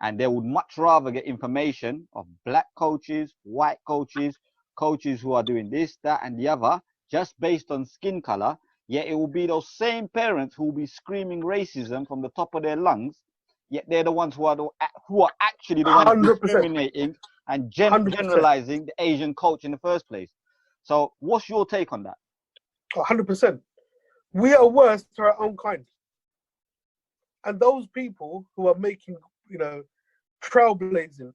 And they would much rather get information of black coaches, white coaches, coaches who are doing this, that, and the other, just based on skin color. Yet it will be those same parents who will be screaming racism from the top of their lungs. Yet they're the ones who are actually the ones 100%. discriminating and 100%. generalizing the Asian coach in the first place. So, what's your take on that? 100%. We are worse to our own kind. And those people who are making, trailblazing,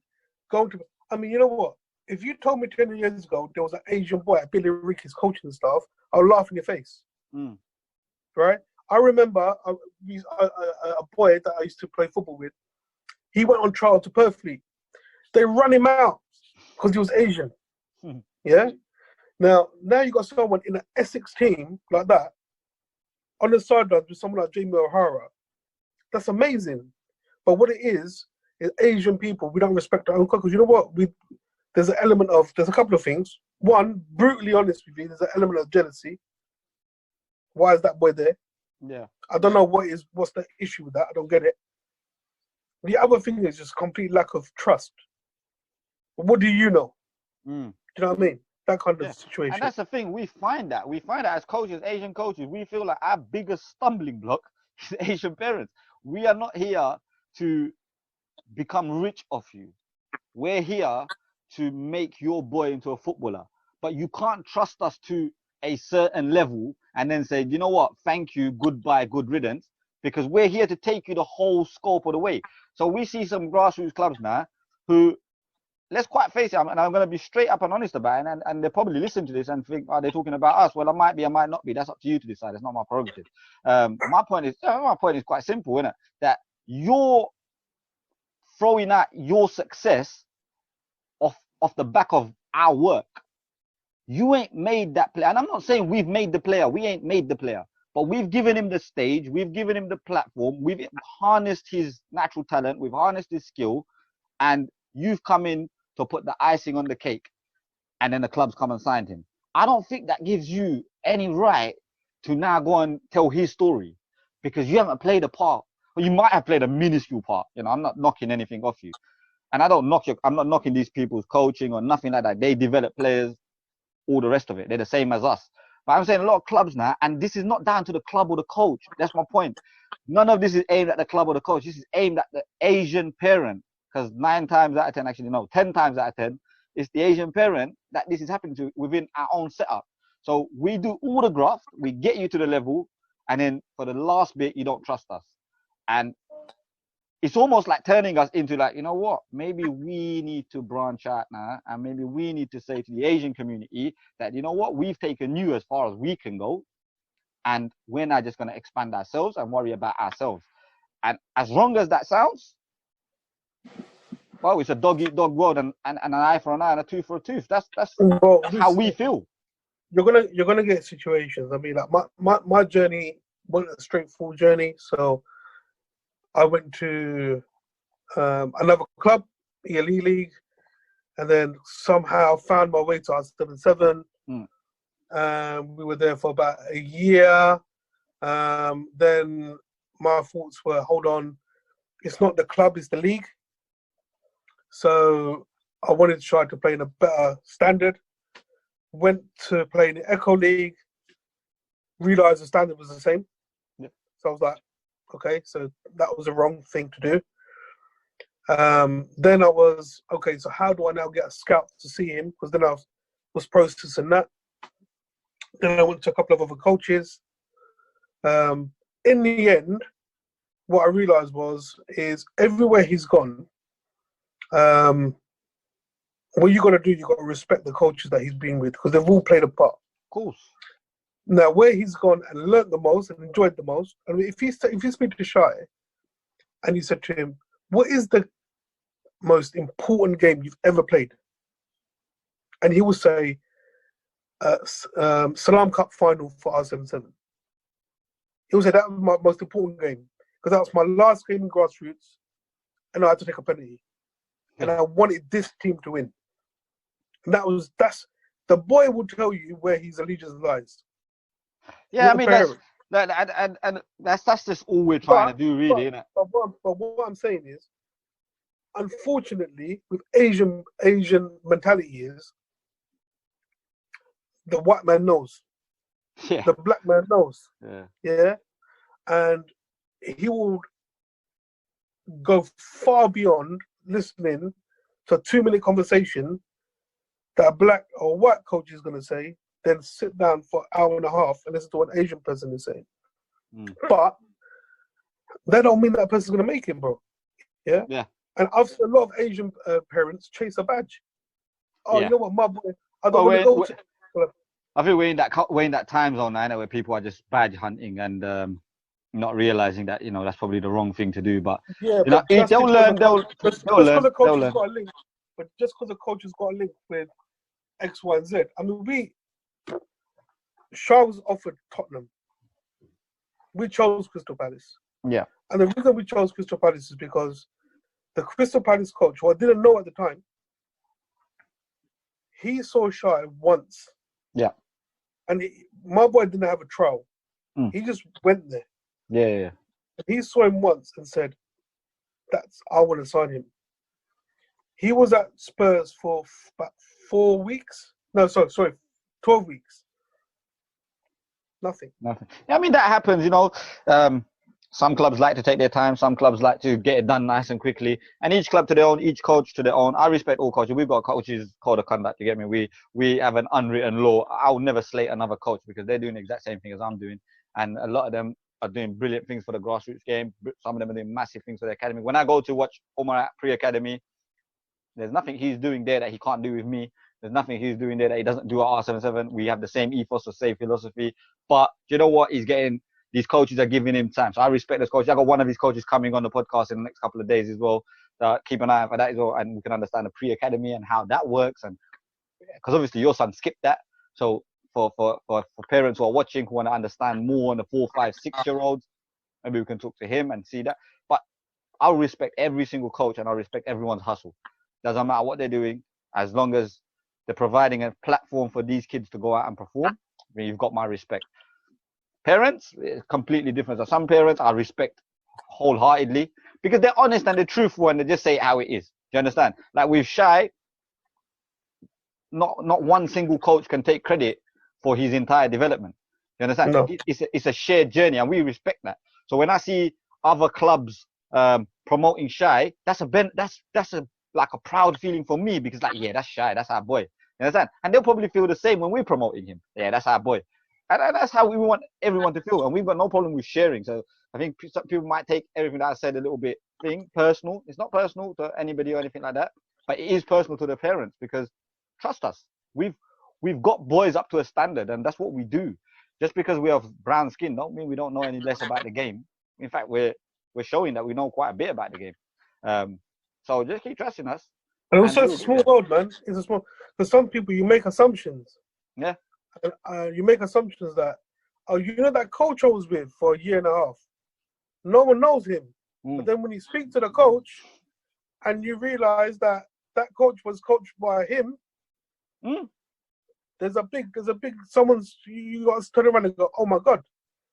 going to, you know what? If you told me 10 years ago there was an Asian boy at Billy Ricky's coaching staff, I would laugh in your face. Right? I remember a boy that I used to play football with. He went on trial to Perth League. They run him out because he was Asian. Yeah? Now you got someone in an Essex team like that on the sidelines with someone like Jamie O'Hara. That's amazing. But what it is Asian people, we don't respect our own culture. You know what? There's a couple of things. One, brutally honest with you, there's an element of jealousy. Why is that boy there? Yeah. I don't know what's the issue with that. I don't get it. The other thing is just complete lack of trust. What do you know? Do you know what I mean? That kind of situation. And that's the thing. We find that as coaches, Asian coaches, we feel like our biggest stumbling block is Asian parents. We are not here to become rich off you. We're here to make your boy into a footballer. But you can't trust us to a certain level and then say, you know what, thank you, goodbye, good riddance, because we're here to take you the whole scope of the way. So we see some grassroots clubs now who, let's quite face it, and I'm going to be straight up and honest about it, and they probably listen to this and think, are they talking about us? Well, I might be, I might not be. That's up to you to decide. It's not my prerogative. My point is quite simple, isn't it? That you're throwing out your success off the back of our work. You ain't made that player. And I'm not saying we've made the player. We ain't made the player. But we've given him the stage. We've given him the platform. We've harnessed his natural talent. We've harnessed his skill. And you've come in to put the icing on the cake. And then the clubs come and signed him. I don't think that gives you any right to now go and tell his story. Because you haven't played a part. Well, you might have played a minuscule part. I'm not knocking anything off you. And I'm not knocking these people's coaching or nothing like that. They develop players. All the rest of it, they're the same as us. But I'm saying a lot of clubs now, and this is not down to the club or the coach. That's my point. None of this is aimed at the club or the coach. This is aimed at the Asian parent, because 10 times out of 10, it's the Asian parent that this is happening to within our own setup. So we do all the graft, we get you to the level, and then for the last bit, you don't trust us. And it's almost like turning us into like, you know what, maybe we need to branch out now, and maybe we need to say to the Asian community that, you know what, we've taken you as far as we can go, and we're not just going to expand ourselves and worry about ourselves. And as wrong as that sounds, well, it's a dog-eat-dog world, and an eye for an eye and a tooth for a tooth. That's how we feel. You're gonna get situations. I mean, like my journey wasn't a straightforward journey, so I went to another club, ELE League, and then somehow found my way to R77. We were there for about a year. Then my thoughts were, hold on, it's not the club, it's the league. So I wanted to try to play in a better standard. Went to play in the Echo League, realised the standard was the same. Yeah. So I was like, okay, so that was the wrong thing to do. Then I was, okay, so how do I now get a scout to see him? Because then I was processing that. Then I went to a couple of other coaches. In the end, what I realised is everywhere he's gone, what you got to do, you got to respect the coaches that he's been with, because they've all played a part. Of course. Now, where he's gone and learnt the most and enjoyed the most, I mean, if you speak to Shai and you said to him, what is the most important game you've ever played? And he will say, Salam Cup final for R77. He will say that was my most important game, because that was my last game in grassroots, and I had to take a penalty. and I wanted this team to win. And that's the boy will tell you where his allegiance lies. Yeah, I mean that's just all we're trying to do, really, isn't it? But what I'm saying is, unfortunately, with Asian mentality is the white man knows, the black man knows, and he will go far beyond listening to a 2-minute conversation that a black or white coach is going to say, then sit down for an hour and a half and listen to what an Asian person is saying. But that don't mean that person's going to make it, bro. Yeah. And I've seen a lot of Asian parents chase a badge. Oh, you know what, my boy, I don't want to go to. I think we're in that time zone now where people are just badge hunting and not realizing that that's probably the wrong thing to do. But they'll learn. They'll learn. But just because the coach has got a link with X, Y, and Z. I mean, Shah was offered Tottenham. We chose Crystal Palace. Yeah. And the reason we chose Crystal Palace is because the Crystal Palace coach, who I didn't know at the time, he saw Shah once. Yeah. And my boy didn't have a trial. He just went there. Yeah. He saw him once and said, I want to sign him. He was at Spurs for about 4 weeks. No, sorry, 12 weeks. Nothing. I mean, that happens, some clubs like to take their time. Some clubs like to get it done nice and quickly. And each club to their own, each coach to their own. I respect all coaches. We've got coaches code of conduct, you get me? We have an unwritten law. I'll never slate another coach because they're doing the exact same thing as I'm doing. And a lot of them are doing brilliant things for the grassroots game. Some of them are doing massive things for the academy. When I go to watch Omar at pre-academy, there's nothing he's doing there that he can't do with me. There's nothing he's doing there that he doesn't do at R77. We have the same ethos, the same philosophy. But you know what? These coaches are giving him time. So I respect those coaches. I got one of these coaches coming on the podcast in the next couple of days as well. Keep an eye out for that as well. And we can understand the pre-academy and how that works. And because obviously your son skipped that. So for parents who are watching, who want to understand more on the 4, 5, 6-year-olds, maybe we can talk to him and see that. But I'll respect every single coach and I'll respect everyone's hustle. Doesn't matter what they're doing, as long as they're providing a platform for these kids to go out and perform, I mean, you've got my respect. Parents, it's completely different. So some parents I respect wholeheartedly because they're honest and they're truthful and they just say it how it is. Do you understand? Like with Shai, not one single coach can take credit for his entire development. You understand? No. It's a shared journey and we respect that. So when I see other clubs promoting Shai, that's like a proud feeling for me because that's Shai, that's our boy. You understand? And they'll probably feel the same when we're promoting him. Yeah, that's our boy. And that's how we want everyone to feel. And we've got no problem with sharing. So I think some people might take everything that I said a little bit personal. It's not personal to anybody or anything like that, but it is personal to the parents because trust us, we've got boys up to a standard and that's what we do. Just because we have brown skin don't mean we don't know any less about the game. In fact, we're showing that we know quite a bit about the game. So just keep trusting us. And also, it's a small world, man. It's a small. For some people, you make assumptions. Yeah. You make assumptions that, that coach I was with for a year and a half, no one knows him. But then when you speak to the coach, and you realize that coach was coached by him, there's a big. You got to turn around and go, oh my God.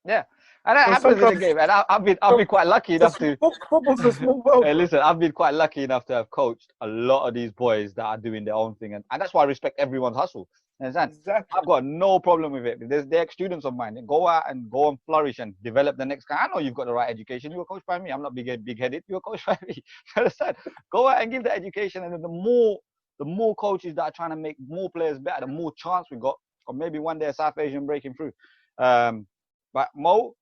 Yeah. And that happens in the game, and I've been quite lucky enough to. Football's a small world. Hey, listen, I've been quite lucky enough to have coached a lot of these boys that are doing their own thing, and that's why I respect everyone's hustle. Understand? Exactly. I've got no problem with it. They're students of mine. They go out and go and flourish and develop the next guy. I know you've got the right education. You were coached by me. I'm not big-headed. You were coached by me. Understand? Go out and give the education, and then the more coaches that are trying to make more players better, the more chance we got, or maybe one day a South Asian breaking through. But Mo,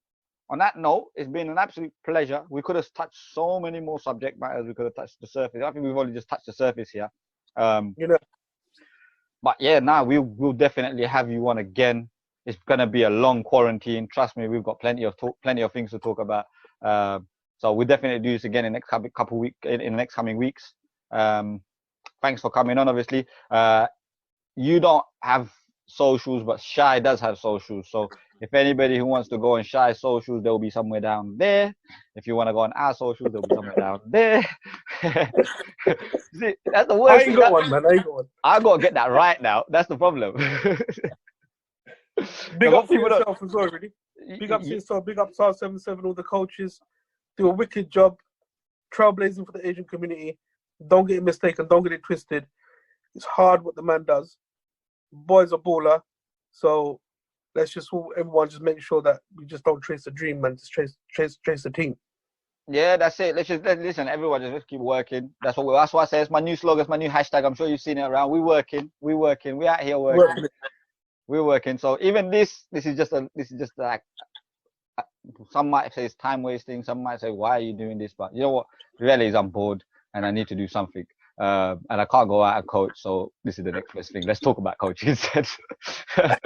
on that note, it's been an absolute pleasure. We could have touched so many more subject matters. We could have touched the surface. I think we've only just touched the surface here. But yeah, now we'll definitely have you on again. It's gonna be a long quarantine. Trust me, we've got plenty of things to talk about. So we'll definitely do this again in the next coming weeks. Thanks for coming on. Obviously, you don't have socials, but Shai does have socials. So If anybody who wants to go on Shy socials, they'll be somewhere down there. If you want to go on our socials, they'll be somewhere down there. See, that's the I worst ain't thing. got one, man. I ain't got one. I got to get that right now. That's the problem. Big What up to people don't- yourself as well, really. Big up to yourself. Big up to R77, all the coaches. Do a wicked job. Trailblazing for the Asian community. Don't get it mistaken. Don't get it twisted. It's hard what the man does. Boy's a baller. So let's just everyone just make sure that we just don't trace the dream, man. Just trace the team. Yeah, that's it. Listen. Everyone just keep working. That's why I say it's my new slogan. It's my new hashtag. I'm sure you've seen it around. We working. We out here working. We're working. So even this is just like, some might say it's time wasting. Some might say, why are you doing this? But you know what? The reality is I'm bored and I need to do something. And I can't go out and coach. So this is the next best thing. Let's talk about coaching instead. I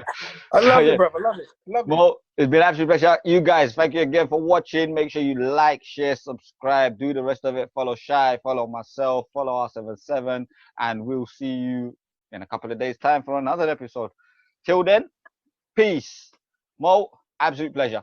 love it, brother. I love it. Love it. Well, it's been an absolute pleasure. You guys, thank you again for watching. Make sure you like, share, subscribe, do the rest of it. Follow Shy, follow myself, follow R77, and we'll see you in a couple of days' time for another episode. Till then, peace. Mo, absolute pleasure.